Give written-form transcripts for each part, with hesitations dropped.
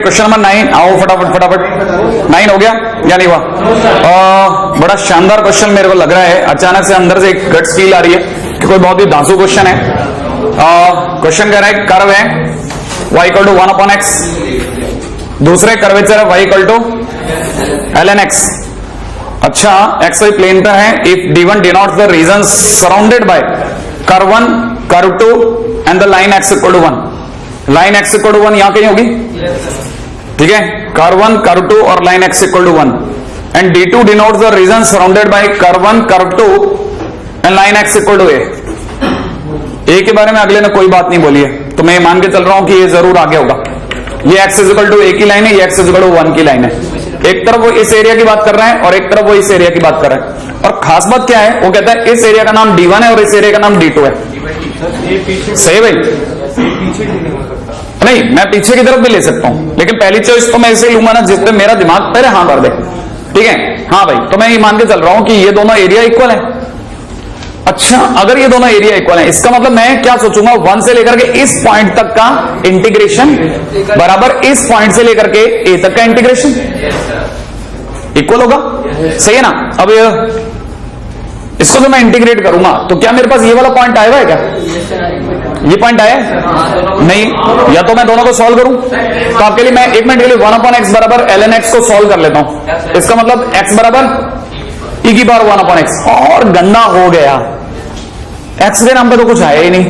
Question number 9, आओ फटाफट फटाफट। 9 हो गया या नहीं हुआ? बड़ा शानदार क्वेश्चन मेरे को लग रहा है, अचानक से अंदर से एक गट्स फील आ रही है कि कोई बहुत ही धांसू क्वेश्चन है। क्वेश्चन कह रहा है कर्व है y इक्वल टू 1/x, दूसरे कर्वेचर है y equal to ln x। अच्छा, एक्स वाई प्लेन पर है। If d1 denotes the region surrounded by curve 1, curve 2 and the line x equal to 1। Line x equal to 1 यहां कहीं होगी, ठीक है? कर्व 1, कर्व 2 और line x equal to 1 and d2 denotes the region surrounded by curve 1, curve 2 and line x equal to a के बारे में अगले ने कोई बात नहीं बोली है, तो मैं मान के चल रहा हूं कि ये जरूर आगे होगा। ये x इक्वल टू a की लाइन है, ये x इक्वल टू 1 की लाइन है। एक तरफ वो इस एरिया की बात कर रहा है और एक तरफ वो इस एरिया की बात कर रहा है। और खास बात क्या है, वो कहता है इस एरिया का नाम d1 है और इस एरिया का नाम d2 है। सही भाई? नहीं, मैं पीछे की तरफ भी ले सकता हूं, लेकिन पहली चॉइस तो मैं इसे लूंगा ना जिसपे मेरा दिमाग पहले हाँ कर दे, ठीक है? हाँ भाई, तो मैं ये मान के चल रहा हूं कि ये दोनों एरिया इक्वल है। अच्छा, अगर ये दोनों एरिया इक्वल है, इसका मतलब मैं क्या सोचूंगा, 1 से लेकर के इस पॉइंट तक का इंटीग्रेशन बराबर इस पॉइंट से लेकर के a तक का इंटीग्रेशन इक्वल होगा। सही है ना? अब इसको जो मैं इंटीग्रेट करूंगा तो क्या मेरे पास ये वाला पॉइंट आएगा क्या? ये पॉइंट आया नहीं? या तो मैं दोनों को सॉल्व करूं, तो आपके लिए मैं 1 मिनट के लिए 1/x बराबर ln x को सॉल्व कर लेता हूं। इसका मतलब x बराबर e की पावर 1/x, और गंदा हो गया, x के नाम पे तो कुछ आया ही नहीं।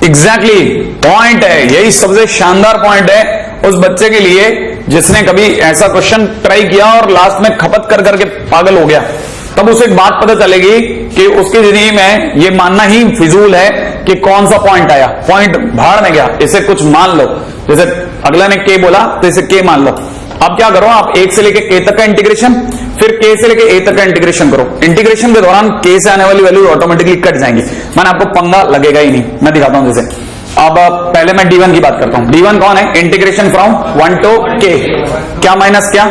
एग्जैक्टली पॉइंट है, यही सबसे शानदार पॉइंट है उस बच्चे के लिए जिसने कभी ऐसा क्वेश्चन ट्राई किया और लास्ट में खपत कर करके पागल हो गया। तब उसे एक बात पता चलेगी कि उसकी जिंदगी में ये मानना ही फिजूल है कि कौन सा पॉइंट आया, पॉइंट भाड़ में गया, इसे कुछ मान लो। जैसे अगला ने k बोला तो इसे k मान लो। अब क्या करो, आप 1 से लेके k तक का इंटीग्रेशन, फिर k से लेके a तक का इंटीग्रेशन करो। इंटीग्रेशन के दौरान k से आने वाली वैल्यू ऑटोमेटिकली कट जाएंगी, मैंने आपको पंगा लगेगा ही नहीं। मैं दिखाता हूं जैसे। अब पहले मैं d1 की बात करता हूं। d1 कौन है? इंटीग्रेशन फ्रॉम 1 to k, क्या माइनस क्या,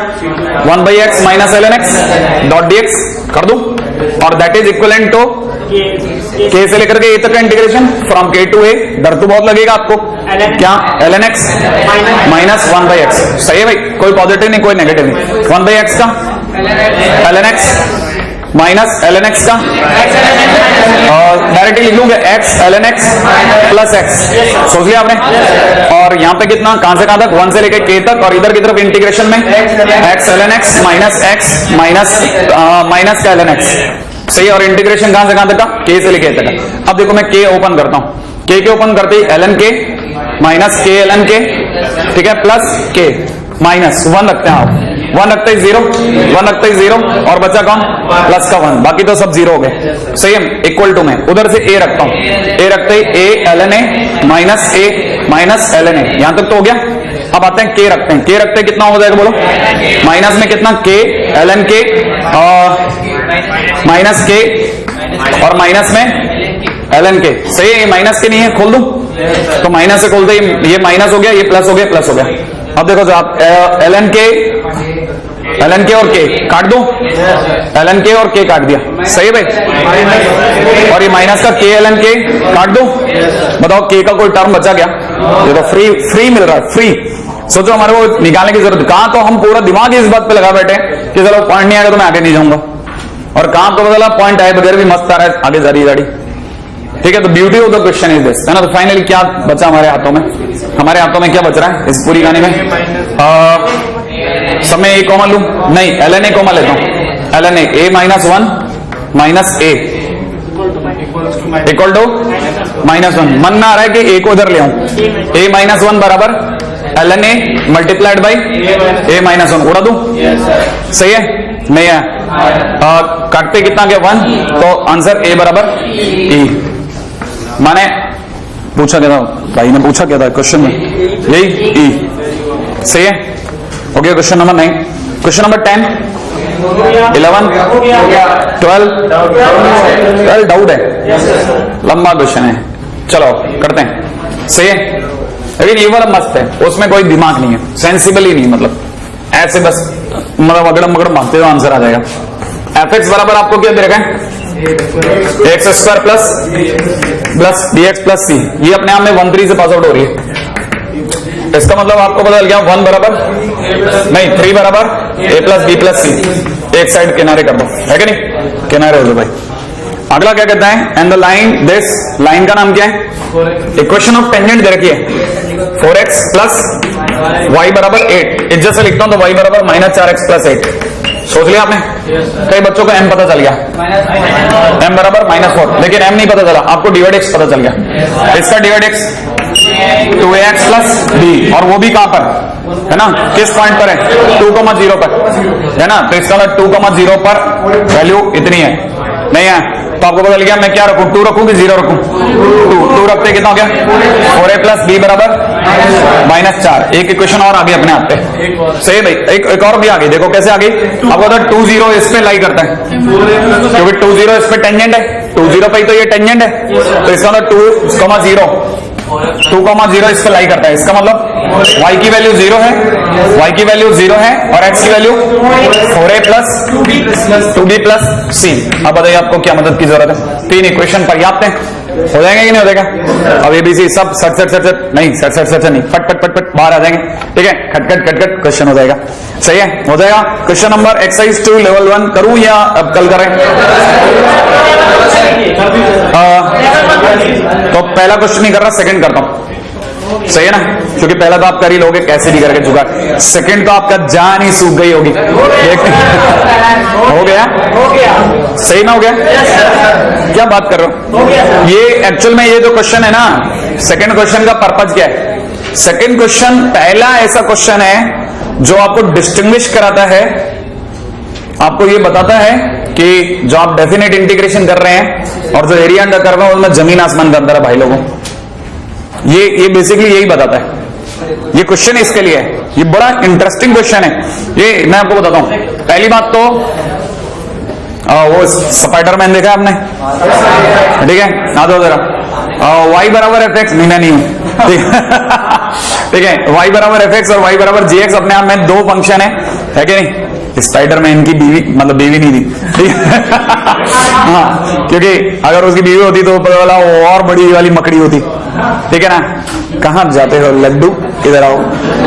1/x minus ln x dot dx कर दूं, और that is equivalent to k से लेकर के a तक का integration from k to a। डर तो बहुत लगेगा आपको, क्या ln x माइनस 1/x। सही है भाई? कोई पॉजिटिव नहीं, कोई नेगेटिव नहीं। 1/x का ln x minus ln x का, और डायरेक्टली लिख लूंगा x ln x plus x। सोच लिया आपने? और यहाँ पे कितना, कहां से कहां तक, 1 से लेकर k तक, और इधर की तरफ इंटीग्रेशन में x ln x माइनस का ln x। सही। और इंटीग्रेशन कहां से कहां तक का, k से लेकर तक। अब देखो मैं k ओपन करता हूं, k के ओपन करते ही ln k minus k ln k, ठीक है, प्लस k माइनस 1 रखते हैं आप, 1 रखते ही 0, 1 रखते ही 0, और बचा कौन, प्लस का 1, बाकी तो सब 0 हो गए। सही है? इक्वल टू में उधर से a रखता हूं, a रखते ही a ln a minus a minus ln a, यहां तक तो हो गया। अब आते हैं k रखते हैं, k रखते कितना हो जाएगा बोलो, माइनस में कितना, k ln k minus k और माइनस में ln k। सही है? ये माइनस के नहीं है, खोल दूं तो माइनस से खोलते ही ये माइनस हो गया, ये प्लस हो गया, प्लस हो गया। अब देखो आप ln k और k काट दो, ln k और k काट दिया। सही है भाई? और ये माइनस का k ln k काट दो, बताओ k का कोई टर्म बचा क्या? ये तो फ्री मिल रहा है, फ्री। सोचो हमारे को निकालने की जरूरत कहां, तो हम पूरा दिमाग इस बात पे लगा बैठे कि चलो पॉइंट नहीं आएगा तो मैं आगे नहीं जाऊंगा, और कहां आपको पता पॉइंट आए बगैर भी मस्त आ रहा है आगे जा रही गाड़ी। ठीक है? तो beauty of the question is this, है ना? तो फाइनली क्या बचा हमारे हाथों में, हमारे हाथों में क्या बच रहा है इस पूरी कहानी में? सब में a कॉमन लू, नहीं ln a कॉमन लेता हूं, ln a minus 1 minus a equal to -1। मन में आ रहा है कि a को उधर ले आऊं, a माइनस 1 बराबर ln a multiplied by a minus 1, उड़ा दूं? सही है? नहीं है? काटते कितना गया, 1, तो आंसर a बराबर e। माने पूछा क्या था भाई ने, पूछा क्या था क्वेश्चन में, यही e। सही है? हो गया question number 9। Question number 10, 11, 12 doubt है, लंबा क्वेश्चन है, चलो करते हैं। सही है? लेकिन ये वाला मस्त है, उसमें कोई दिमाग नहीं है, सेंसिबल ही नहीं, मतलब ऐसे बस मतलब अगड़म मगड़म भागते तो आंसर आ जाएगा। fx बराबर आपको क्या दे रखा है, x² plus D X plus C. ये अपने आप में 1/3 से पास आउट हो रही है, इसका मतलब आपको पता चल गया 1 बराबर नहीं 3 बराबर a प्लस बी प्लस सी, एक साइड किनारे कर दो, है कि नहीं, किनारे हो जाओ भाई। अगला क्या कहता है, and the line this, line का नाम क्या है, इक्वेशन ऑफ टेंजेंट दे रखी है 4x प्लस y बराबर 8, इज्जत से लिखता हूं तो y बराबर -4x प्लस 8। सोच लिया आपने? कई बच्चों को m पता चल गया, m बराबर -4, लेकिन m नहीं पता चला, आपको डिवाइड x पता चल गया। इसका divide x 2ax plus b, और वो भी कहां पर है ना, किस पॉइंट पर है, 2,0 पर है ना, तो इसका 2,0 पर वैल्यू इतनी है, नहीं है, तो आपको पता चल गया मैं क्या रखूं, 2 रखूं कि 0 रखूं, 2 रखते कितना हो गया 4a प्लस बी बराबर -4। एक इक्वेशन और आगे अपने आप पे, सही भाई, एक और भी आ गई, देखो कैसे आ गई, आपको पता 2,0 इस पे लाई करता है, क्योंकि 2,0 इस पे टेंजेंट है, 2,0 पे तो ये टेंजेंट है, तो इसका मतलब 2,0 इस पे लाई करता है, इसका मतलब y की वैल्यू 0 है, y की वैल्यू 0 है, और x की value 4a plus 2b plus c। अब बताइए आपको क्या मदद की जरूरत है, 3 इक्वेशन पर्याप्त है, हो जाएंगे कि नहीं हो जाएगा। अब एबीसी सब सट नहीं, सट नहीं, फट बाहर आ जाएंगे, ठीक है, खटखट क्वेश्चन हो जाएगा, सही है, हो जाएगा। क्वेश्चन नंबर एक्सरसाइज 2 लेवल 1 करूं या अब कल करें? तो पहला क्वेश्चन नहीं कर रहा, सेकंड करता हूं, सही है ना, क्योंकि पहला तो आप कर ही लोगे कैसे भी करके जुगाड़, सेकंड तो आपका जान ही सूख गई होगी। हो गया सही ना, हो गया, क्या बात कर रहे हो, ये एक्चुअल में ये जो क्वेश्चन है ना, सेकंड क्वेश्चन का पर्पज क्या है, सेकंड क्वेश्चन पहला ऐसा क्वेश्चन है जो आपको डिस्टिंग्विश कराता है, आपको ये बताता है कि जो आप डेफिनेट इंटीग्रेशन कर रहे हैं और जो एरिया अंडर कर रहे हैं उसमें जमीन आसमान का अंतर है भाई लोगों, ये बेसिकली यही बताता है, ये क्वेश्चन इसके लिए है, ये बड़ा इंटरेस्टिंग क्वेश्चन है, ये मैं आपको बताता हूं। पहली बात तो वो स्पाइडरमैन देखा आपने, ठीक है, ना दो जरा, y बराबर fx, मैं नहीं हूं, ठीक है, y बराबर fx और y बराबर gx अपने आप में 2 फंक्शन है कि नहीं, स्पाइडरमैन की बीवी, मतलब बीवी नहीं थी, ठीक है, हाँ, क्योंकि अगर उसकी बीवी होती तो ऊपर वाला और बड़ी वाली मकड़ी होती, ठीक है ना, कहां जाते हो लड्डू, इधर आओ,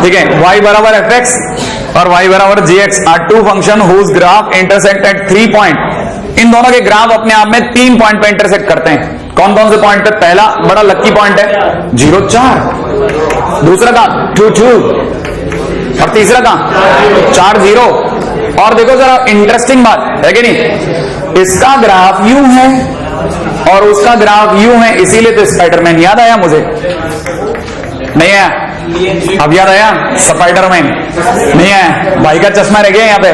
ठीक है, y बराबर fx और y बराबर gx are 2 function whose graph intersect at 3 point, इन दोनों के ग्राफ अपने आप में 3 पॉइंट पे इंटरसेक्ट करते हैं। कौन कौन से पॉइंट पे, पहला बड़ा लक्की पॉइंट है 0 4, दूसरा का 2 2, और तीसरा का 4 0, और देखो जरा इंटरेस्टिंग बात है कि नहीं, इसका ग्राफ यूं है और उसका ग्राफ यूं है, इसीलिए तो स्पाइडरमैन याद आया मुझे, नहीं आया, अब याद आया स्पाइडरमैन, नहीं आया, भाई का चश्मा रह गया यहाँ पे,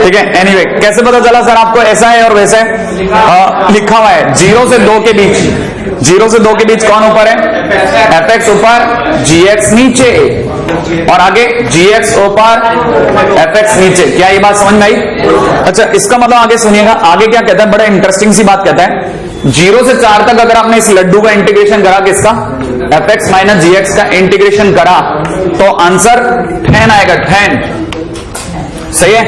ठीक है, एनीवे कैसे पता चला सर आपको ऐसा है और वैसा है, लिखा हुआ है 0 से 2 के बीच, 0 से 2 के बीच कौन ऊपर है, fx ऊपर gx नीचे, और आगे gx ऊपर fx नीचे, क्या ये बात समझ में आई? अच्छा, इसका मतलब आगे सुनिएगा, आगे क्या कहता है, बड़ा इंटरेस्टिंग सी बात कहता है, 0 से 4 तक अगर आपने इस लड्डू का इंटीग्रेशन करा, किसका, fx माइनस gx का इंटीग्रेशन करा, तो आंसर 10 आएगा, 10, सही है।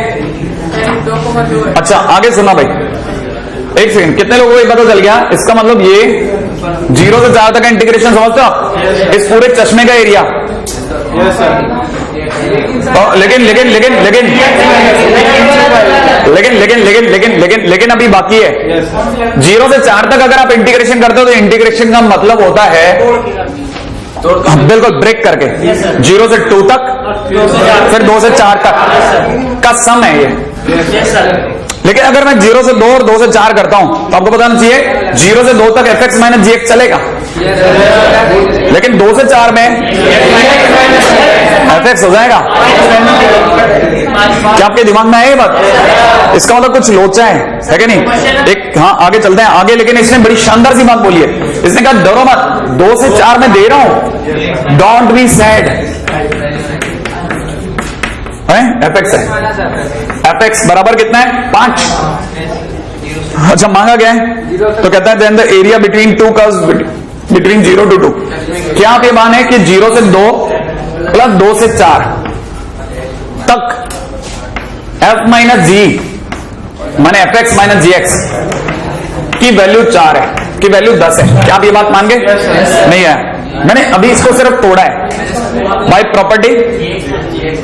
अच्छा आगे सुना भाई, एक सेकंड, कितने लोगों को ये पता चल गया, इसका मतलब ये 0 से 4 तक का इंटीग्रेशन समझते हो, इस पूरे चश्मे का एरिया, लेकिन लेकिन लेकिन लेकिन लेकिन लेकिन लेकिन लेकिन लेकिन लेकिन अभी बाकी है, 0 से 4 तक अगर आप इंटीग्रेशन करते हो तो इंटीग्रेशन का मतलब होता है बिल्कुल ब्रेक करके 0 से 2 तक, फिर 2 से 4 तक का सम है ये। लेकिन अगर मैं 0 से 2 और 2 से 4 करता हूं तो आपको बताना चाहिए 0 से 2 तक fx माइनस gx चलेगा, लेकिन 2 से 4 में fx हो जाएगा। क्या आपके दिमाग में है ये बात? इसका मतलब कुछ लोचा है कि नहीं? एक हाँ आगे चलते हैं आगे, लेकिन इसने बड़ी शानदार सी बात बोली है, इसने कहा डरो मत, 2 से 4 में दे रहा हूं, डोंट बी सैड, fx है, fx बराबर कितना है 5। अच्छा मांगा गया है तो कहता है then the area between 2 curves between 0 to 2। क्या आप ये मान है कि 0 से 2 प्लस 2 से 4 तक f माइनस जी माने fx माइनस gx की वैल्यू 4 है, की वैल्यू 10 है। क्या आप ये बात मान गए? नहीं है, मैंने अभी इसको सिर्फ तोड़ा है, बाय प्रॉपर्टी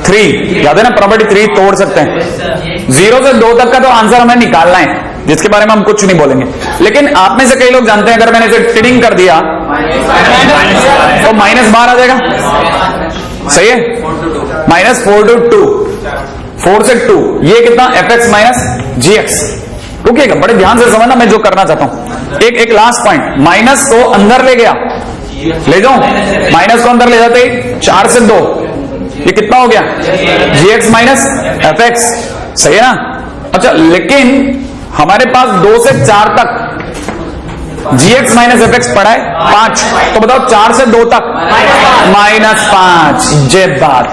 3, याद है ना, प्रॉपर्टी 3 तोड़ सकते हैं। 0 से 2 तक का तो आंसर हमें निकालना है, जिसके बारे में हम कुछ नहीं बोलेंगे। लेकिन आप में से कई लोग जानते हैं अगर मैंने इसे टिडिंग कर दिया तो माइनस बाहर आ जाएगा, सही है, -4 to 2, 4 से 2, ये कितना fx माइनस gx। रुकिएगा, बड़े ध्यान से समझना मैं जो करना चाहता हूं। एक लास्ट पॉइंट, माइनस को अंदर ले गया, ले जाऊं, माइनस को अंदर ले जाते ही 4 से 2, ये कितना हो गया, gx माइनस fx, सही है ना। अच्छा, लेकिन हमारे पास 2 से 4 तक gx माइनस fx पड़ा है 5, तो बताओ 4 से 2 तक -5, जे बात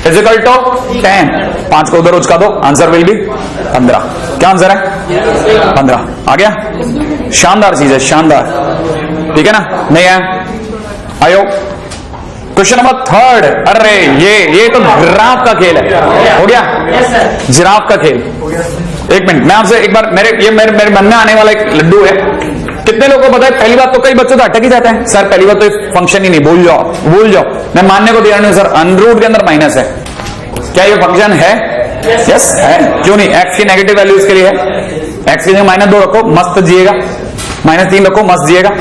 इजिकल टू 10, 5 को उधर उचका दो, आंसर विल बी 15। क्या आंसर है, 15 आ गया। शानदार चीज है, शानदार, ठीक है ना, नहीं है, आयो। क्वेश्चन नंबर 3, अरे ये तो जिराफ का खेल है, हो गया, जिराफ का खेल। एक मिनट, मैं आपसे एक बार, मेरे मन में आने वाला एक लड्डू है। कितने लोगों को पता है, पहली बात तो कई बच्चों तो अटक ही जाते हैं, सर पहली बात तो फंक्शन ही नहीं, भूल जाओ। मैं मानने को तैयार नहीं सर, अंडररूट के अंदर माइनस है, क्या ये फंक्शन है? यस है, क्यों नहीं, एक्स की नेगेटिव वैल्यू इसके लिए है, एक्स की जगह -2 रखो, मस्त जिएगा, -3 रखो, मस्त जिएगा।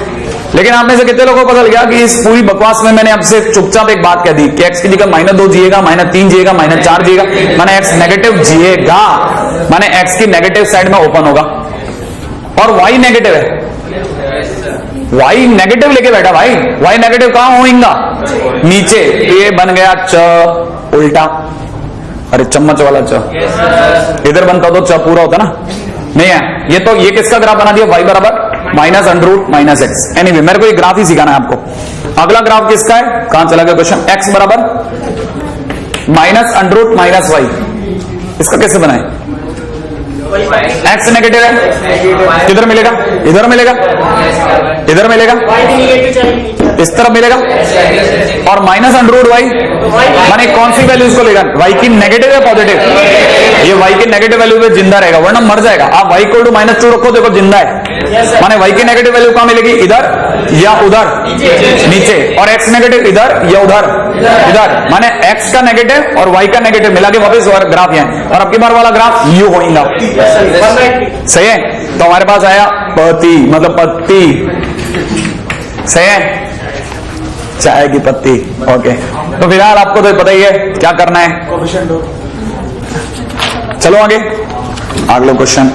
लेकिन आप में से कितने लोगों को पता लगा कि इस पूरी बकवास में मैंने आपसे चुपचाप एक बात कह दी कि एक्स की जगह -2 जिएगा, -3 जिएगा, -4 जिएगा, माने एक्स नेगेटिव जिएगा, माने एक्स की नेगेटिव साइड में ओपन होगा, और वाई नेगेटिव है, वाई नेगेटिव लेके बैठा भाई, वाई नेगेटिव कहां होगा, नीचे, ये बन गया च उल्टा, अरे चम्मच वाला च, इधर बनता तो च पूरा होता ना, नहीं है। ये किसका ग्राफ बना दिया, y बराबर -√-x। एनीवे मेरे को ये ग्राफ ही सिखाना है आपको। अगला ग्राफ किसका है, कहां चला गया क्वेश्चन, x बराबर -√-y, इसका कैसे बनाए, एक्स नेगेटिव है, किधर मिलेगा, इधर मिलेगा, इधर मिलेगा, इस तरफ मिलेगा, और -√y माने कौन सी वैल्यू इसको लेगा, y की नेगेटिव है पॉजिटिव, ये y की नेगेटिव वैल्यू पे जिंदा रहेगा, वरना मर जाएगा। आप y को -2 रखो, देखो जिंदा है, माने y की नेगेटिव वैल्यू कहां मिलेगी, इधर या उधर, नीचे, और x नेगेटिव इधर या उधर, इधर, माने x का नेगेटिव और y का नेगेटिव मिला के वापस ग्राफ है, और अब की बार वाला ग्राफ यू होगा, सही है। तो हमारे पास आया पति, मतलब पत्ती, सही है, चाय की पत्ती, ओके। तो फिलहाल आपको तो पता ही है क्या करना है, चलो आगे, अगला क्वेश्चन।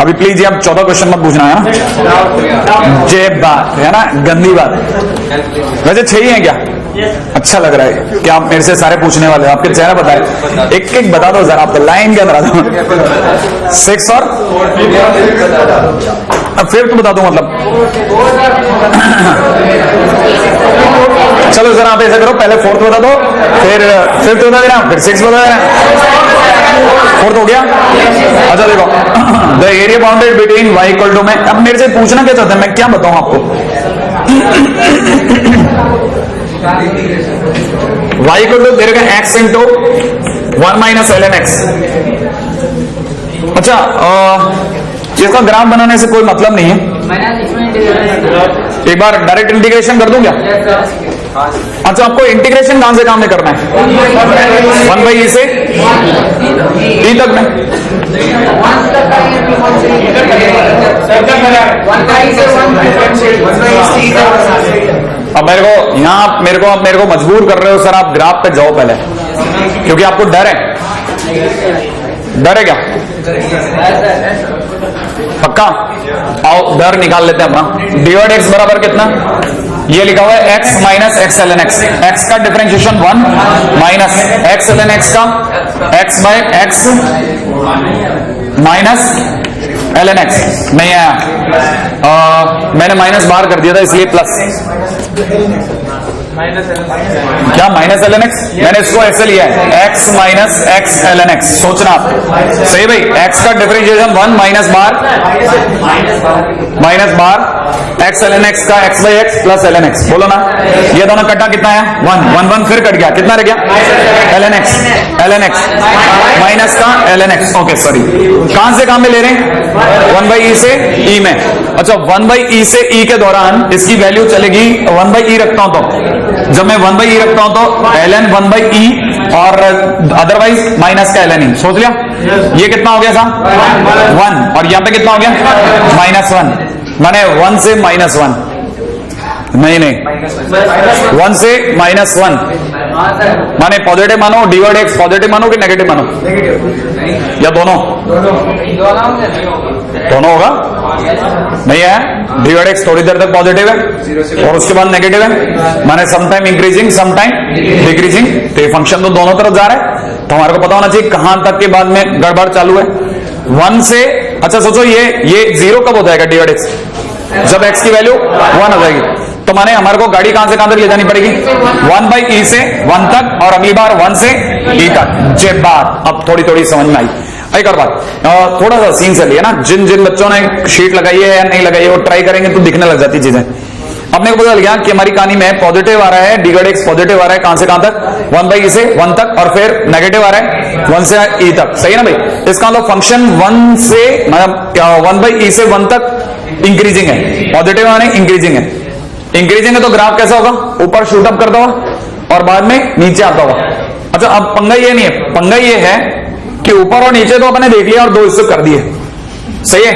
अभी प्लीज आप 14 क्वेश्चन मत पूछना है ना, जे बात है ना, गंदी बात। वैसे 6 ही है क्या, अच्छा लग रहा है कि आप मेरे से सारे पूछने वाले हो, आपके चेहरा बताए, एक एक बता दो जरा, आपको लाइन के अंदर आ दो। 6 और फिफ्थ बता दो, मतलब चलो जरा आप ऐसा करो, पहले 4th बता दो, फिर 5th बता देना, फिर 6th बता देना, 4th हो गया। अच्छा देखो, the area bounded between y equal to, मैं अब मेरे से पूछना क्या चाहते हैं, मैं क्या बताऊं आपको, y इक्वल टू देगा x into 1 minus ln x। अच्छा, इसका ग्राफ बनाने से कोई मतलब नहीं है, एक बार डायरेक्ट इंटीग्रेशन कर दूं क्या? अच्छा, आपको इंटीग्रेशन कहां से काम में करना है, 1/e से e तक में, अब आप मेरे को मजबूर कर रहे हो सर, आप ग्राफ पे जाओ पहले, क्योंकि आपको डर है, डर है क्या, पक्का? आओ डर निकाल लेते हैं अपना। डिवाइड x बराबर कितना, ये लिखा हुआ है x minus x ln x, x का differentiation 1 minus x ln x का x by x minus ln x, नहीं आया, मैंने माइनस बाहर कर दिया था इसलिए प्लस, क्या माइनस ln x, मैंने इसको ऐसे लिया है x minus x ln x, सोचना सही भाई, x का डिफरेंशिएशन 1 माइनस बार x ln x का x by x plus ln x, बोलो ना, ये दोनों कटा कितना है 1 फिर कट गया, कितना रह गया ln x माइनस का ln x, ओके सॉरी, कहां से कहां में ले रहे हैं, 1/e से e में। अच्छा, 1/e से e के दौरान इसकी वैल्यू चलेगी, 1/e रखता हूं तो जब मैं 1/e रखता हूं तो ln 1/e और अदरवाइज माइनस का ln e। सोच लिया? ये कितना हो गया साहब? 1। और यहां पे कितना हो गया? -1। माने 1 से -1, नहीं 1 से -1 माने पॉजिटिव मानो, डिवाइड एक्स पॉजिटिव मानो कि नेगेटिव मानो? या दोनों होगा? नहीं है, डिवाइड एक्स थोड़ी देर तक पॉजिटिव है और उसके बाद नेगेटिव है, माने some time increasing some time decreasing. तो ये फंक्शन तो दोनों तरफ जा रहा है, तो हमारे को पता होना चाहिए कहां तक के बाद में गड़बड़ चालू है। 1 से, अच्छा सोचो ये 0 कब हो जाएगा डिवाइड एक्स? जब x की वैल्यू 1 हो जाएगी। तो माने हमारे को गाड़ी कहां से कहां तक ले जानी पड़ेगी? 1/e से 1 तक और अगली बार 1 से e तक। ये बात अब थोड़ी थोड़ी समझ में आई। एक और बात, थोड़ा सा सीन से लिया ना, जिन जिन बच्चों ने शीट लगाई है या नहीं लगाई है वो ट्राई करेंगे तो दिखने लग जाती चीजें। अपने को पता लग गया कि हमारी कहानी में पॉजिटिव आ रहा है, डिवाइड एक्स पॉजिटिव आ रहा है कहां से कहां तक? 1/e से 1 तक, और फिर नेगेटिव आ रहा है 1 से e तक। सही है ना भाई? इसका मतलब फंक्शन 1 से मतलब 1/e से 1 तक इंक्रीजिंग है, पॉजिटिव यानी इंक्रीजिंग है। इंक्रीजिंग है तो ग्राफ कैसा होगा? ऊपर शूट अप करता होगा और बाद में नीचे आता होगा। अच्छा अब पंगा ये नहीं है, पंगा ये है कि ऊपर और नीचे तो अपने देख लिया और 2 हिस्से कर दिए। सही है?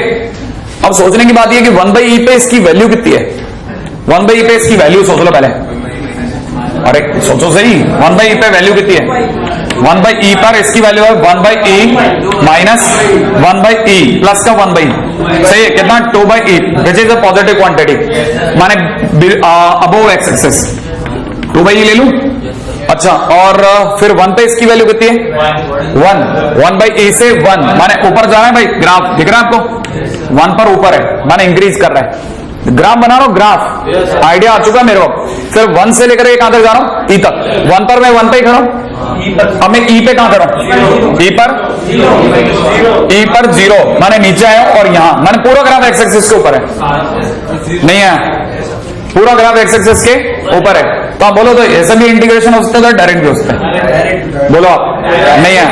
अब सोचने की बात यह कि 1/e पे इसकी वैल्यू कितनी है? 1/e पे इसकी वैल्यू सोच लो पहले। अरे सोचो सही, 1/e पे वैल्यू कितनी है? 1/e पर इसकी वैल्यू है 1/e माइनस 1/e प्लस का 1/e। सही है? कितना? 2/e which is a positive quantity, माने अबोव एक्स एक्सिस। 2/e ले लूं? अच्छा, और फिर 1 पे इसकी वैल्यू कितनी है? 1/e से 1 माने ऊपर जा रहा है भाई, ग्राफ दिख रहा है आपको? 1 पर ऊपर है माने इंक्रीज कर रहा है। ग्राफ बना रहा हूं, ग्राफ आइडिया आ चुका मेरे को। फिर 1 से लेकर कहां तक जा रहा हूं? e तक। 1 पर मैं 1 पे ही खड़ा हूं, अब मैं e पे कहां खड़ा हूं? e पर 0 माने नीचे आया और यहां माने पूरा ग्राफ एक्स एक्सिस के ऊपर है। नहीं है, पूरा ग्राफ एक्स एक्सिस के ऊपर है। तो आप बोलो तो ऐसा भी इंटीग्रेशन हो सकता है, डायरेक्ट भी हो सकता है। बोलो आप, नहीं है?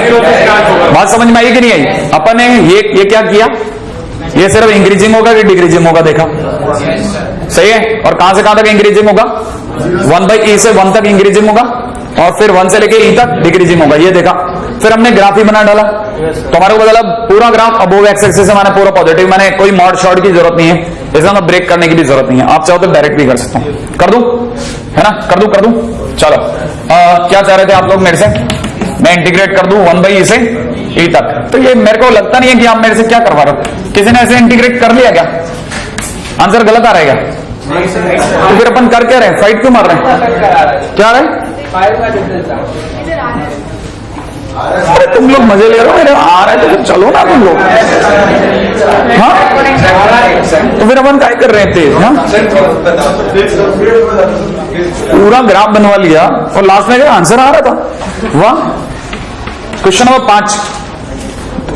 बात समझ में आई कि नहीं आई? अपन ने ये क्या किया? ये सिर्फ इंक्रीजिंग होगा कि डिक्रीजिंग होगा देखा। सही है? और कहां से कहां तक इंक्रीजिंग होगा? 1/e से 1 तक इंक्रीजिंग होगा और फिर 1 से लेके e तक डिक्रीजिंग होगा, ये देखा। फिर हमने ग्राफ ही बना डाला तो हमारे को पता पूरा ग्राफ अबोव एक्स एक्सिस से माने पूरा पॉजिटिव, माने कोई मॉड शॉर्ट की जरूरत नहीं है, इसका मैं ब्रेक करने की भी जरूरत नहीं है। आप चाहो तो डायरेक्ट भी कर सकता हूं। कर दूं? है ना? कर दूं? चलो क्या चाह रहे थे आप लोग मेरे से? मैं इंटीग्रेट कर दूं 1/e से e तक। तो ये मेरे को लगता नहीं है कि आप मेरे से क्या करवा रहे हो। किसी ने ऐसे इंटीग्रेट कर लिया क्या? आंसर गलत आ रहा है क्या? तो फिर अपन कर क्या रहे हैं? फाइट क्यों मार रहे हैं? क्या रहे? अरे तुम लोग मजे ले रहे हो, मेरे आ रहा है तो फिर चलो ना तुम लोग। हाँ तो फिर अपन क्या कर रहे थे? हाँ पूरा ग्राफ बनवा लिया और लास्ट में क्या आंसर आ रहा था? वाह। Question number 5।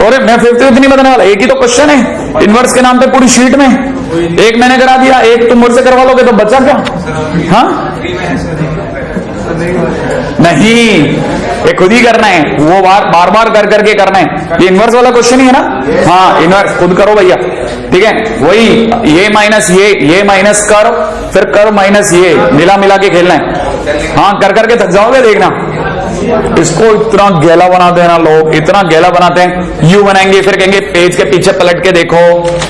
और मैं 5th नहीं बताने वाला, एक ही तो क्वेश्चन है इनवर्स के नाम पे पूरी शीट में। एक मैंने करा दिया, एक तुम मुझसे करवा लोगे तो बचा क्या? हाँ नहीं, ये खुद ही करना है, वो बार बार कर करके करना है। ये इनवर्स वाला क्वेश्चन ही है ना? हाँ इनवर्स खुद करो भैया, ठीक है? वही ये माइनस ये माइनस कर, फिर कर माइनस ये, मिला के खेलना है। हाँ कर करके थक जाओगे, देखना। इसको इतना गैला बना देना, लोग इतना गैला बनाते हैं। यू बनाएंगे फिर कहेंगे पेज के पीछे पलट के देखो,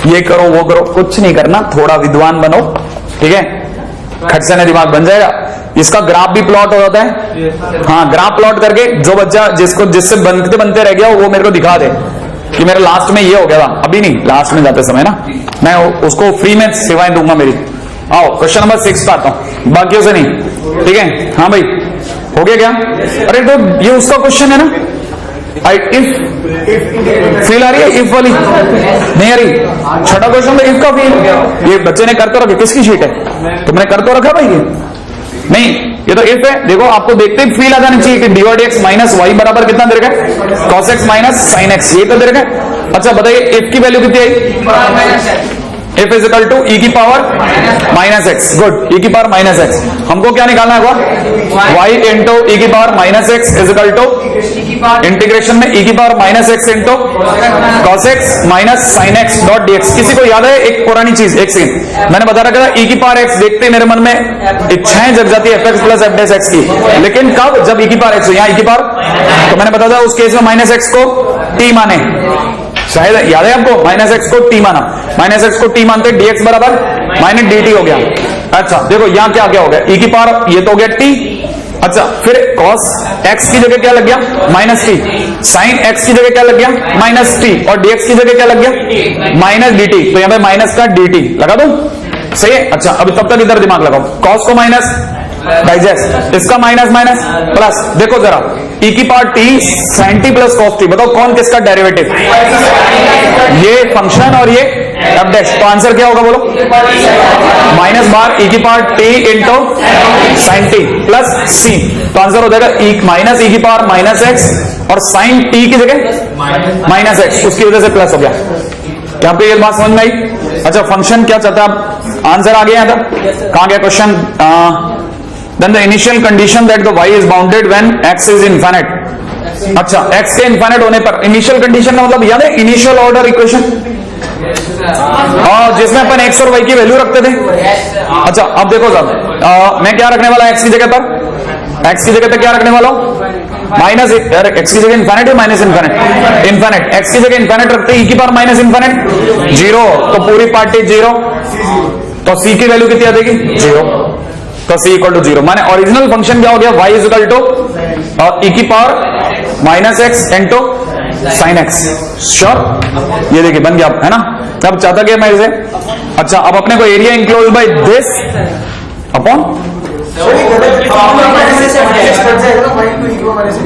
ये करो वो करो। कुछ नहीं करना, थोड़ा विद्वान बनो, ठीक है? खट से दिमाग बन जाएगा। इसका ग्राफ भी प्लॉट हो जाता है। हाँ ग्राफ प्लॉट करके जो बच्चा जिससे बनते रह गया वो मेरे को दिखा दे कि मेरे लास्ट में ये हो गया था। अभी नहीं, लास्ट में जाते समय ना मैं उसको फ्री में सेवाएं दूंगा मेरी। आओ क्वेश्चन नंबर 6 पर आता हूं, बाकियों से नहीं, ठीक है? हाँ भाई हो गया क्या? अरे तो ये उसका क्वेश्चन है ना, इफ फील आ रही है? इफ वाली नहीं आ रही? छठा क्वेश्चन तो इफ का फील। ये बच्चे ने कर तो रखा, किसकी शीट है? तुमने कर तो रखा भाई? ये नहीं, ये तो इफ है। देखो आपको देखते ही फील आ जानी चाहिए कि डिवाइड एक्स माइनस वाई बराबर कितना दे रखा है? Cos x minus sine x, ये तो दे रखा है। अच्छा बताइए इफ की वैल्यू कितनी आई? f is equal to e की power minus x. Good, e की पावर माइनस एक्स। हमको क्या निकालना होगा? y इंटू e की power minus x is equal to integration में e की power minus x into cos x minus sine x dot dx। किसी को याद है एक पुरानी चीज? एक सेकंड, मैंने बता रखा था e की पावर x देखते मेरे मन में इच्छाएं जग जाती है f x plus F dash x की, लेकिन कब? जब e की पावर x हो। यहाँ e की पावर, तो मैंने बताया था उस केस में माइनस एक्स को t माने, शायद याद है आपको, माइनस एक्स को t माना, माइनस एक्स को t मानते dx बराबर माइनस dt हो गया। अच्छा देखो यहाँ क्या क्या हो गया, e की पावर ये तो हो गया t, अच्छा फिर cos x की जगह क्या लग गया? माइनस t, sin x की जगह क्या लग गया? माइनस t, और dx की जगह क्या लग गया? माइनस dt, तो यहाँ पे माइनस का dt लगा दो, सही है। अच्छा अभी तब तक इधर दिमाग लगाओ, cos को माइनस डाइजेस्ट, इसका माइनस माइनस प्लस, देखो जरा e की power t sin t plus cos t, बताओ कौन किसका डेरिवेटिव? ये फंक्शन और ये एफ डैश, तो आंसर क्या होगा बोलो? माइनस बार e की power t into sine T plus c, तो आंसर हो जाएगा माइनस e की पावर माइनस एक्स और साइन t की जगह माइनस एक्स, उसकी वजह से प्लस हो गया। यहाँ पे ये बात समझ में आई? अच्छा फंक्शन क्या चाहता है? आंसर आ गया था, कहां गया question? Then the initial condition that the y is bounded when x is infinite। अच्छा x के इन्फाइनाइट होने पर इनिशियल कंडीशन का मतलब याद है? इनिशियल ऑर्डर इक्वेशन, जिसमें अपन x और y की वैल्यू रखते थे। अच्छा अब देखो साहब, मैं क्या रखने वाला x की जगह पर? x की जगह पे क्या रखने वाला हूं? माइनस, x की जगह इन्फाइनाइट है माइनस इन्फाइनाइट, इन्फाइनाइट x की जगह इन्फाइनाइट रखते e की पावर माइनस इन्फाइनाइट जीरो, तो पूरी पार्टी जीरो, तो c की वैल्यू कितनी आ जाएगी? जीरो, तो c इक्वल टू जीरो, माने ओरिजिनल फंक्शन क्या हो गया? y is equal to e की power minus x into sine x. Sure, ये देखिए बन गया है ना? तब चाहता क्या मैं इसे? अच्छा अब अपने को area enclose by this upon,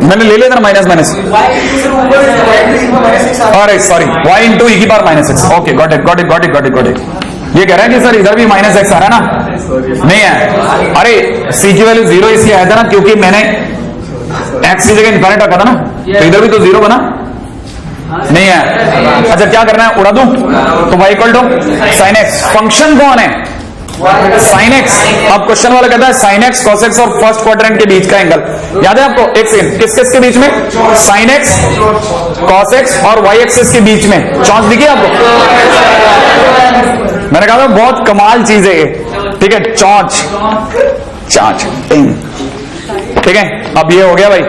मैंने ले लिया था माइनस माइनस, अरे सॉरी y इंटू e की power minus x. Okay got it got it got it got it got it. ये कह रहा है कि सर इधर भी माइनस एक्स आ रहा है ना? नहीं है, अरे c की वैल्यू जीरो इसलिए आया था ना क्योंकि मैंने x की जगह इन्फाइनाइट रखा था ना, तो इधर भी तो जीरो बना, नहीं है। अच्छा क्या करना है? उड़ा दूं, तो y equal to sine x, function कौन है? Sine x. अब क्वेश्चन वाला कहता है साइन एक्स कॉस एक्स और फर्स्ट क्वाड्रेंट के बीच का एंगल, याद है आपको? एक सेकंड, किस किस के बीच में? साइन एक्स कॉस एक्स और वाई एक्सिस के बीच में, चौंच दिखी आपको? मैंने कहा था बहुत कमाल चीज है ये, ठीक है, चौंच, ठीक है। अब ये हो गया भाई,